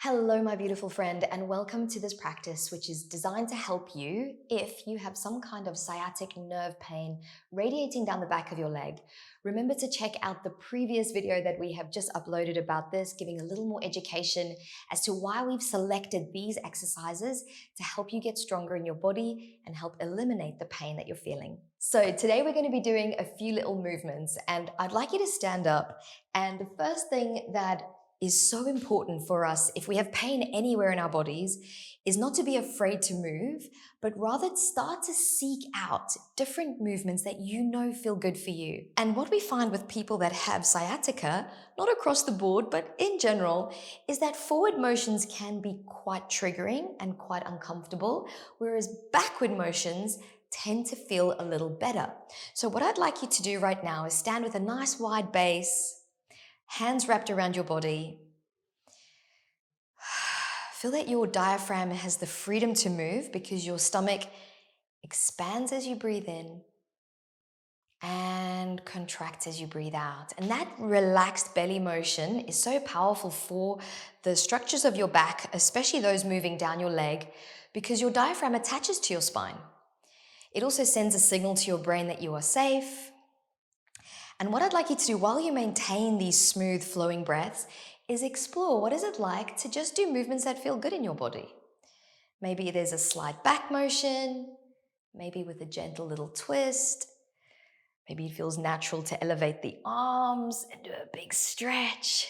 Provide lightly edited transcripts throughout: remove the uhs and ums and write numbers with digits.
Hello, my beautiful friend, and welcome to this practice, which is designed to help you if you have some kind of sciatic nerve pain radiating down the back of your leg. Remember to check out the previous video that we have just uploaded about this, giving a little more education as to why we've selected these exercises to help you get stronger in your body and help eliminate the pain that you're feeling. So today we're going to be doing a few little movements, and I'd like you to stand up. And the first thing that is so important for us if we have pain anywhere in our bodies is not to be afraid to move, but rather start to seek out different movements that you know feel good for you. And what we find with people that have sciatica, not across the board, but in general, is that forward motions can be quite triggering and quite uncomfortable, whereas backward motions tend to feel a little better. So what I'd like you to do right now is stand with a nice wide base, hands wrapped around your body. Feel that your diaphragm has the freedom to move because your stomach expands as you breathe in and contracts as you breathe out. And that relaxed belly motion is so powerful for the structures of your back, especially those moving down your leg, because your diaphragm attaches to your spine. It also sends a signal to your brain that you are safe. And what I'd like you to do while you maintain these smooth flowing breaths is explore what is it like to just do movements that feel good in your body. Maybe there's a slight back motion, maybe with a gentle little twist. Maybe it feels natural to elevate the arms and do a big stretch.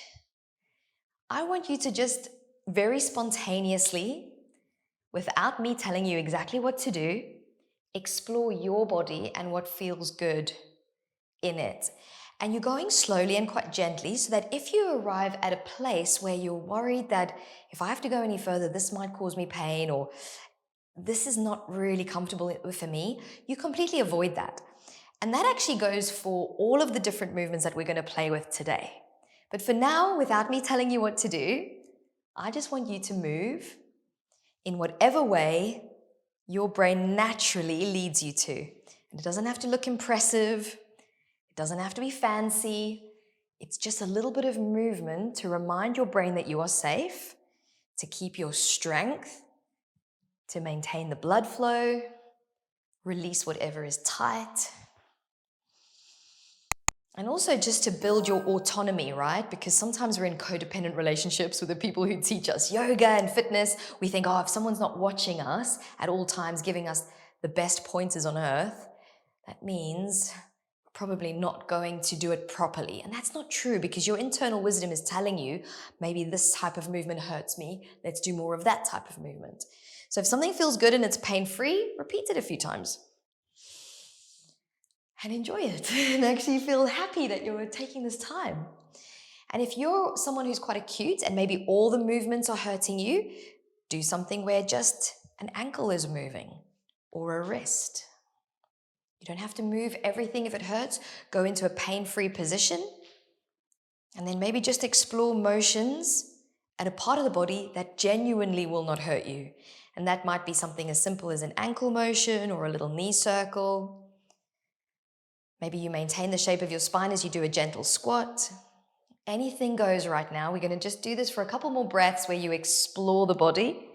I want you to just very spontaneously, without me telling you exactly what to do, explore your body and what feels good in it. And you're going slowly and quite gently so that if you arrive at a place where you're worried that if I have to go any further, this might cause me pain or this is not really comfortable for me, you completely avoid that. And that actually goes for all of the different movements that we're going to play with today. But for now, without me telling you what to do, I just want you to move in whatever way your brain naturally leads you to. And it doesn't have to look impressive. It doesn't have to be fancy. It's just a little bit of movement to remind your brain that you are safe, to keep your strength, to maintain the blood flow, release whatever is tight. And also just to build your autonomy, right? Because sometimes we're in codependent relationships with the people who teach us yoga and fitness. We think, oh, if someone's not watching us at all times, giving us the best pointers on earth, that means probably not going to do it properly. And that's not true because your internal wisdom is telling you, maybe this type of movement hurts me. Let's do more of that type of movement. So if something feels good and it's pain-free, repeat it a few times. And enjoy it and actually feel happy that you're taking this time. And if you're someone who's quite acute and maybe all the movements are hurting you, do something where just an ankle is moving or a wrist. You don't have to move everything if it hurts. Go into a pain-free position and then maybe just explore motions at a part of the body that genuinely will not hurt you. And that might be something as simple as an ankle motion or a little knee circle. Maybe you maintain the shape of your spine as you do a gentle squat. Anything goes right now. We're going to just do this for a couple more breaths where you explore the body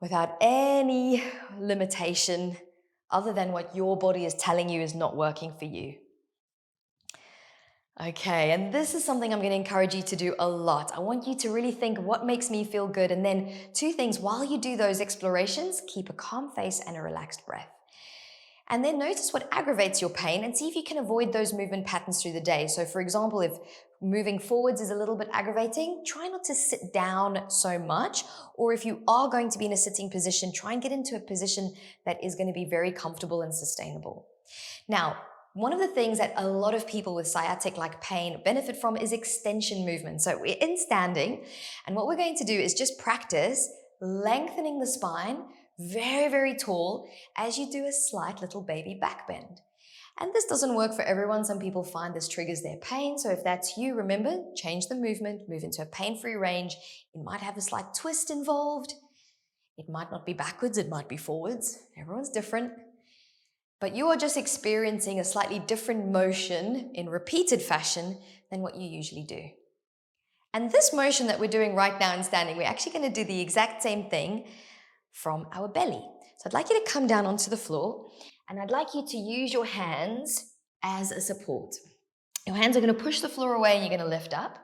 without any limitation other than what your body is telling you is not working for you. Okay, and this is something I'm going to encourage you to do a lot. I want you to really think what makes me feel good, and then two things. While you do those explorations, keep a calm face and a relaxed breath. And then notice what aggravates your pain and see if you can avoid those movement patterns through the day. So for example, if moving forwards is a little bit aggravating, try not to sit down so much. Or if you are going to be in a sitting position, try and get into a position that is going to be very comfortable and sustainable. Now, one of the things that a lot of people with sciatic-like pain benefit from is extension movement. So we're in standing, and what we're going to do is just practice lengthening the spine, very, very tall, as you do a slight little baby back bend. And this doesn't work for everyone. Some people find this triggers their pain. So if that's you, remember, change the movement, move into a pain-free range. It might have a slight twist involved. It might not be backwards, it might be forwards. Everyone's different. But you are just experiencing a slightly different motion in repeated fashion than what you usually do. And this motion that we're doing right now in standing, we're actually going to do the exact same thing from our belly. So I'd like you to come down onto the floor, and I'd like you to use your hands as a support. Your hands are going to push the floor away, and you're going to lift up,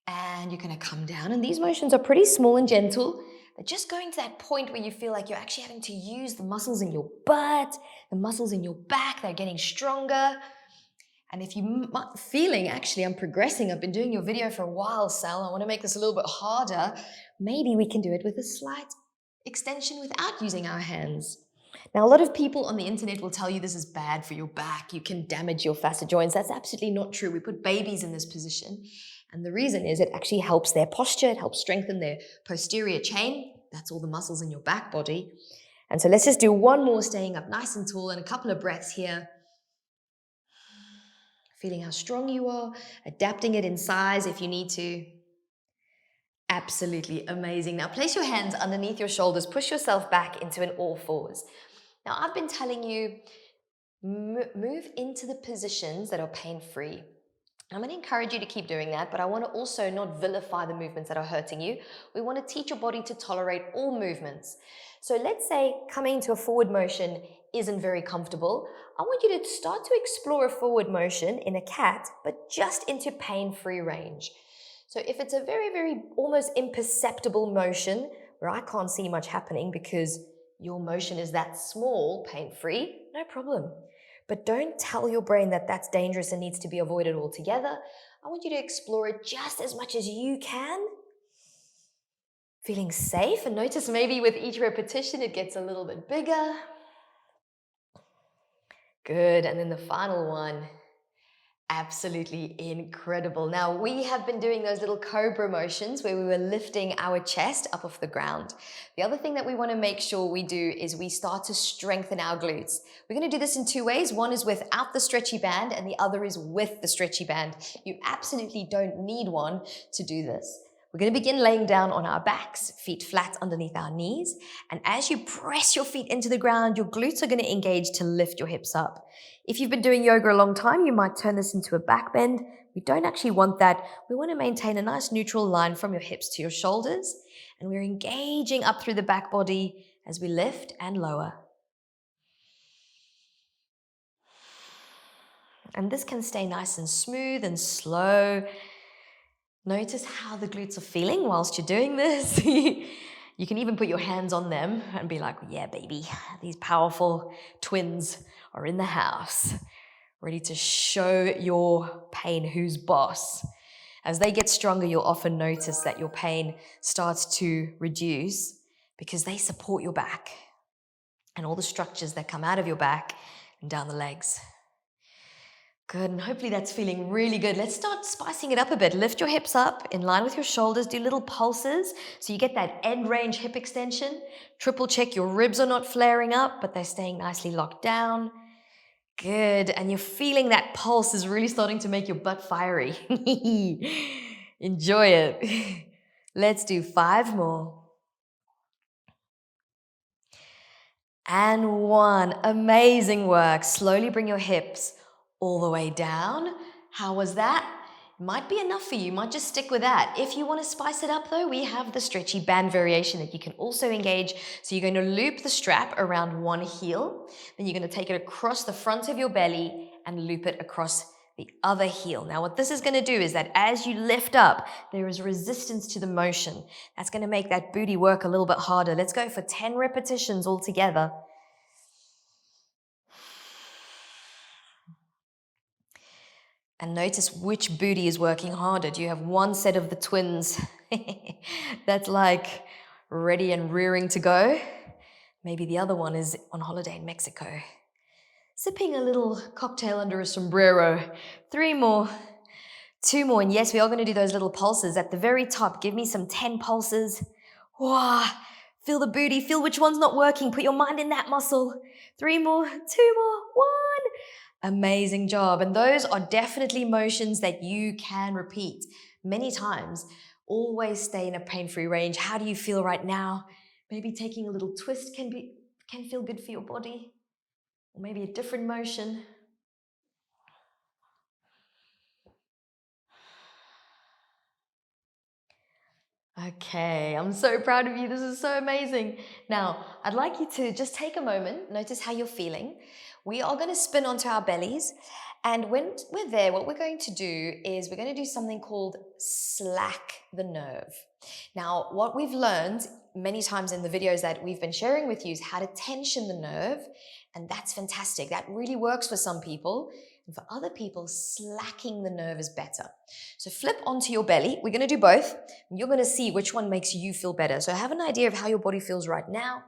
and you're going to come down. And these motions are pretty small and gentle. They're just going to that point where you feel like you're actually having to use the muscles in your butt, the muscles in your back, they're getting stronger. And if you're feeling, actually, I'm progressing, I've been doing your video for a while, Sal, I want to make this a little bit harder, maybe we can do it with a slight extension without using our hands. Now, a lot of people on the internet will tell you this is bad for your back, you can damage your facet joints. That's absolutely not true. We put babies in this position, and the reason is it actually helps their posture, it helps strengthen their posterior chain. That's all the muscles in your back body. And so let's just do one more, staying up nice and tall, and a couple of breaths here. Feeling how strong you are, adapting it in size if you need to. Absolutely amazing. Now place your hands underneath your shoulders, push yourself back into an all fours. Now I've been telling you, move into the positions that are pain-free. I'm going to encourage you to keep doing that, but I want to also not vilify the movements that are hurting you. We want to teach your body to tolerate all movements. So let's say coming to a forward motion isn't very comfortable. I want you to start to explore a forward motion in a cat, but just into pain-free range. So if it's a very, very almost imperceptible motion where I can't see much happening because your motion is that small, pain-free, no problem. But don't tell your brain that that's dangerous and needs to be avoided altogether. I want you to explore it just as much as you can. Feeling safe, and notice maybe with each repetition it gets a little bit bigger. Good, and then the final one. Absolutely incredible. Now, we have been doing those little cobra motions where we were lifting our chest up off the ground. The other thing that we want to make sure we do is we start to strengthen our glutes. We're going to do this in two ways. One is without the stretchy band, and the other is with the stretchy band. You absolutely don't need one to do this. We're going to begin laying down on our backs, feet flat underneath our knees. And as you press your feet into the ground, your glutes are going to engage to lift your hips up. If you've been doing yoga a long time, you might turn this into a back bend. We don't actually want that. We want to maintain a nice neutral line from your hips to your shoulders. And we're engaging up through the back body as we lift and lower. And this can stay nice and smooth and slow. Notice how the glutes are feeling whilst you're doing this. You can even put your hands on them and be like, yeah, baby, these powerful twins are in the house, ready to show your pain who's boss. As they get stronger, you'll often notice that your pain starts to reduce because they support your back and all the structures that come out of your back and down the legs. Good, and hopefully that's feeling really good. Let's start spicing it up a bit. Lift your hips up in line with your shoulders. Do little pulses so you get that end range hip extension. Triple check your ribs are not flaring up, but they're staying nicely locked down. Good, and you're feeling that pulse is really starting to make your butt fiery. Enjoy it. Let's do 5 more. And 1. Amazing work. Slowly bring your hips all the way down. How was that? Might be enough for you. Might just stick with that. If you want to spice it up though, we have the stretchy band variation that you can also engage. So you're going to loop the strap around one heel. Then you're going to take it across the front of your belly and loop it across the other heel. Now what this is going to do is that as you lift up, there is resistance to the motion. That's going to make that booty work a little bit harder. Let's go for 10 repetitions all together. And notice which booty is working harder. Do you have one set of the twins that's like ready and rearing to go? Maybe the other one is on holiday in Mexico, sipping a little cocktail under a sombrero. 3 more. 2 more, and yes, we are going to do those little pulses at the very top. Give me some 10 pulses. Wow, feel the booty, feel which one's not working. Put your mind in that muscle. 3 more, 2 more, 1. Amazing job. And those are definitely motions that you can repeat many times. Always stay in a pain-free range. How do you feel right now? Maybe taking a little twist can feel good for your body. Or maybe a different motion. Okay, I'm so proud of you. This is so amazing. Now, I'd like you to just take a moment, notice how you're feeling. We are going to spin onto our bellies. And when we're there, what we're going to do is we're going to do something called slack the nerve. Now, what we've learned many times in the videos that we've been sharing with you is how to tension the nerve. And that's fantastic. That really works for some people. And for other people, slacking the nerve is better. So flip onto your belly. We're going to do both. You're going to see which one makes you feel better. So have an idea of how your body feels right now.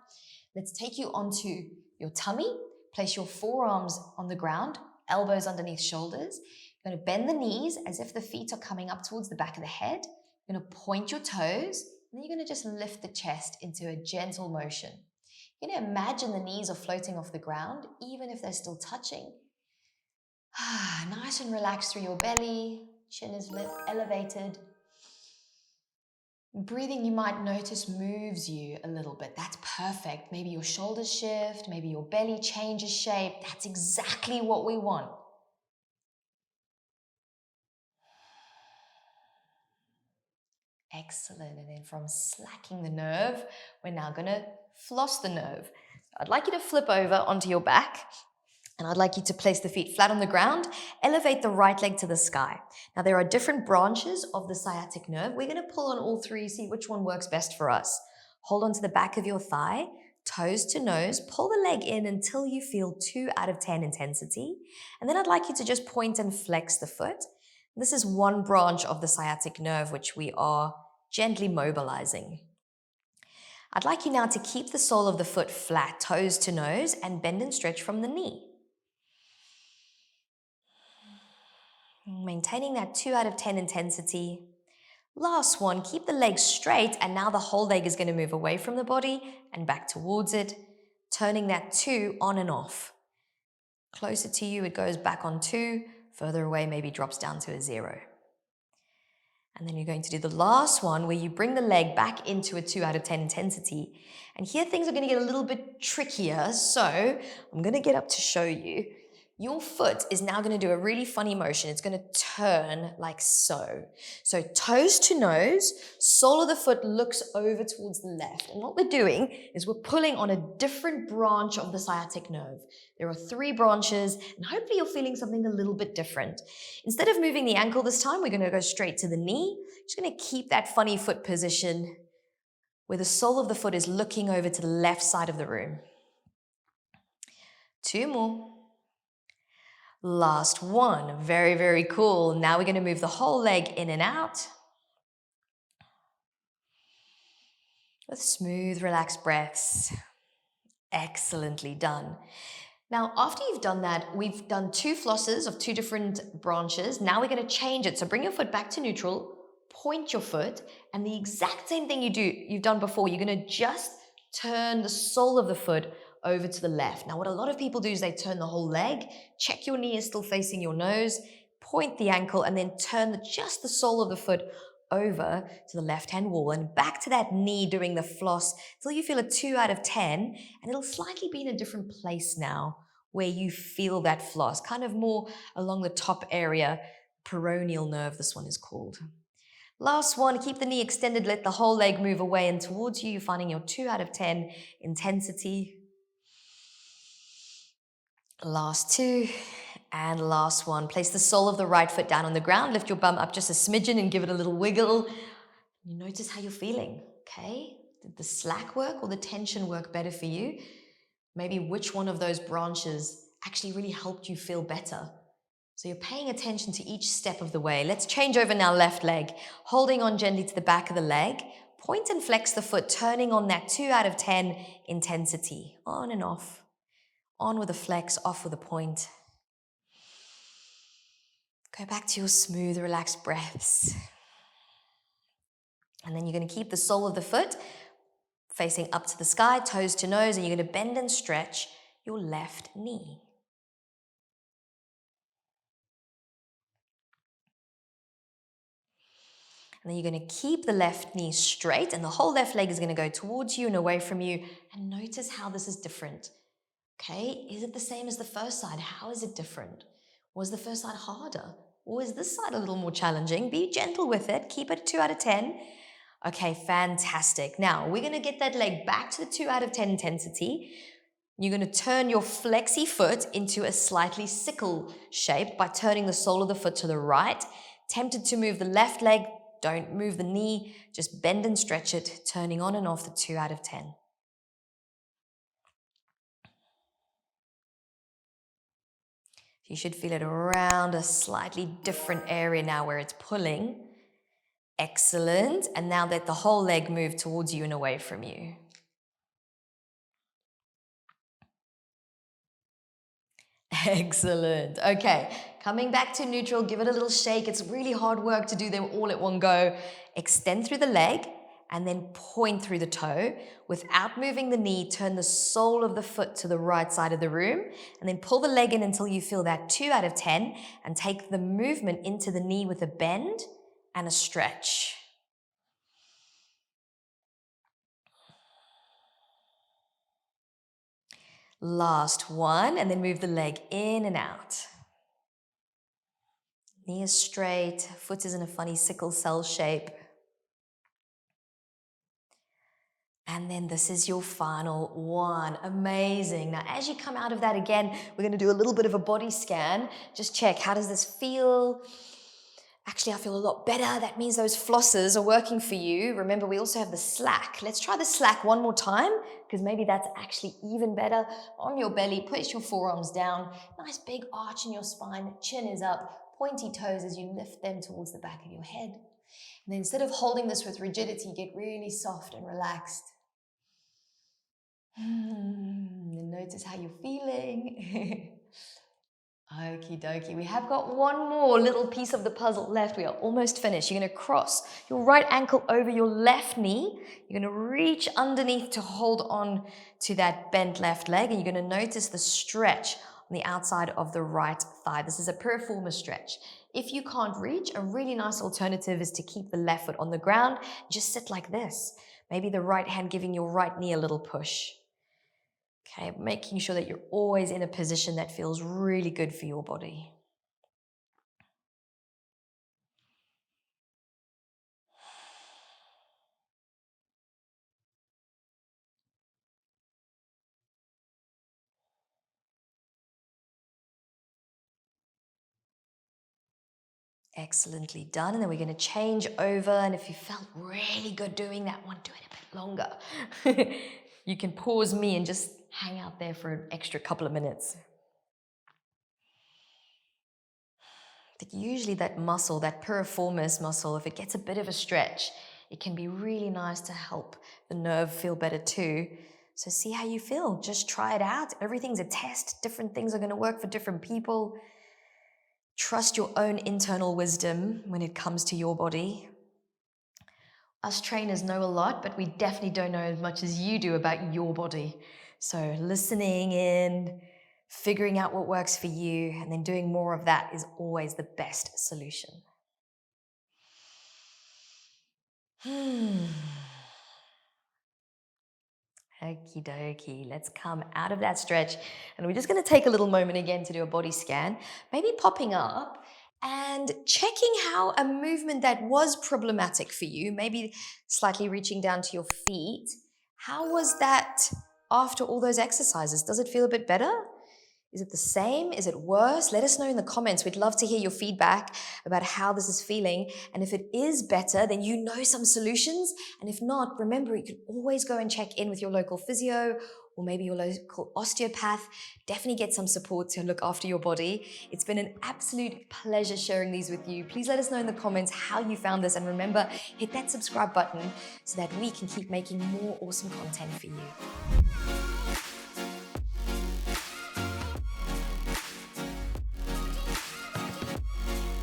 Let's take you onto your tummy. Place your forearms on the ground, elbows underneath shoulders. You're going to bend the knees as if the feet are coming up towards the back of the head. You're going to point your toes, and then you're going to just lift the chest into a gentle motion. You're going to imagine the knees are floating off the ground, even if they're still touching. Nice and relaxed through your belly. Chin is elevated. Breathing, you might notice, moves you a little bit. That's perfect. Maybe your shoulders shift, maybe your belly changes shape. That's exactly what we want. Excellent. And then from slacking the nerve, we're now going to floss the nerve. I'd like you to flip over onto your back. And I'd like you to place the feet flat on the ground, elevate the right leg to the sky. Now, there are different branches of the sciatic nerve. We're going to pull on all three, see which one works best for us. Hold on to the back of your thigh, toes to nose, pull the leg in until you feel 2 out of 10 intensity. And then I'd like you to just point and flex the foot. This is one branch of the sciatic nerve, which we are gently mobilizing. I'd like you now to keep the sole of the foot flat, toes to nose, and bend and stretch from the knee. Maintaining that 2 out of 10 intensity. Last one, keep the legs straight, and now the whole leg is going to move away from the body and back towards it, turning that 2 on and off. Closer to you, it goes back on 2, further away, maybe drops down to a 0. And then you're going to do the last one where you bring the leg back into a 2 out of 10 intensity. And here things are going to get a little bit trickier, so I'm going to get up to show you. Your foot is now going to do a really funny motion. It's going to turn like so. So toes to nose, sole of the foot looks over towards the left. And what we're doing is we're pulling on a different branch of the sciatic nerve. There are 3 branches, and hopefully you're feeling something a little bit different. Instead of moving the ankle this time, we're going to go straight to the knee. Just going to keep that funny foot position where the sole of the foot is looking over to the left side of the room. 2 more. Last one. Very, very cool. Now we're going to move the whole leg in and out with smooth, relaxed breaths. Excellently done. Now, after you've done that, we've done 2 flosses of 2 different branches. Now we're going to change it. So bring your foot back to neutral, point your foot, and the exact same thing you've done before. You're going to just turn the sole of the foot over to the left. Now, what a lot of people do is they turn the whole leg, check your knee is still facing your nose, point the ankle, and then turn just the sole of the foot over to the left-hand wall and back to that knee doing the floss till you feel a 2 out of 10, and it'll slightly be in a different place now where you feel that floss, kind of more along the top area, peroneal nerve, this one is called. Last one, keep the knee extended, let the whole leg move away and towards you. You're finding your 2 out of 10 intensity. Last 2, and last one. Place the sole of the right foot down on the ground, lift your bum up just a smidgen and give it a little wiggle. You notice how you're feeling, okay? Did the slack work or the tension work better for you? Maybe which one of those branches actually really helped you feel better? So you're paying attention to each step of the way. Let's change over now, left leg. Holding on gently to the back of the leg. Point and flex the foot, turning on that 2 out of 10 intensity. On and off. On with a flex, off with a point. Go back to your smooth, relaxed breaths. And then you're going to keep the sole of the foot facing up to the sky, toes to nose, and you're going to bend and stretch your left knee. And then you're going to keep the left knee straight, and the whole left leg is going to go towards you and away from you. And notice how this is different. Okay, is it the same as the first side? How is it different? Was the first side harder? Or is this side a little more challenging? Be gentle with it. Keep it 2 out of 10. Okay, fantastic. Now, we're going to get that leg back to the 2 out of 10 intensity. You're going to turn your flexi foot into a slightly sickle shape by turning the sole of the foot to the right. Tempted to move the left leg, don't move the knee, just bend and stretch it, turning on and off the 2 out of 10. You should feel it around a slightly different area now where it's pulling. Excellent. And now let the whole leg move towards you and away from you. Excellent. Okay, coming back to neutral, give it a little shake. It's really hard work to do them all at one go. Extend through the leg and then point through the toe. Without moving the knee, turn the sole of the foot to the right side of the room and then pull the leg in until you feel that 2 out of 10 and take the movement into the knee with a bend and a stretch. Last one, and then move the leg in and out. Knee is straight, foot is in a funny sickle cell shape. And then this is your final one. Amazing. Now, as you come out of that again, we're going to do a little bit of a body scan. Just check, how does this feel? Actually, I feel a lot better. That means those flosses are working for you. Remember, we also have the slack. Let's try the slack one more time, because maybe that's actually even better. On your belly, push your forearms down. Nice big arch in your spine. Chin is up. Pointy toes as you lift them towards the back of your head. And then instead of holding this with rigidity, get really soft and relaxed. And notice how you're feeling. Okie dokie. We have got one more little piece of the puzzle left. We are almost finished. You're going to cross your right ankle over your left knee. You're going to reach underneath to hold on to that bent left leg. And you're going to notice the stretch on the outside of the right thigh. This is a piriformis stretch. If you can't reach, a really nice alternative is to keep the left foot on the ground. Just sit like this. Maybe the right hand giving your right knee a little push. Okay, making sure that you're always in a position that feels really good for your body. Excellently done. And then we're going to change over. And if you felt really good doing that one, do it a bit longer. You can pause me and just hang out there for an extra couple of minutes. But usually that muscle, that piriformis muscle, if it gets a bit of a stretch, it can be really nice to help the nerve feel better too. So see how you feel. Just try it out. Everything's a test. Different things are going to work for different people. Trust your own internal wisdom when it comes to your body. Us trainers know a lot, but we definitely don't know as much as you do about your body. So listening in, figuring out what works for you, and then doing more of that is always the best solution. Okie dokie, let's come out of that stretch. And we're just going to take a little moment again to do a body scan, maybe popping up and checking how a movement that was problematic for you, maybe slightly reaching down to your feet, how was that after all those exercises? Does it feel a bit better? Is it the same? Is it worse? Let us know in the comments. We'd love to hear your feedback about how this is feeling. And if it is better, then you know some solutions. And if not, remember, you can always go and check in with your local physio or maybe your local osteopath. Definitely get some support to look after your body. It's been an absolute pleasure sharing these with you. Please let us know in the comments how you found this. And remember, hit that subscribe button so that we can keep making more awesome content for you.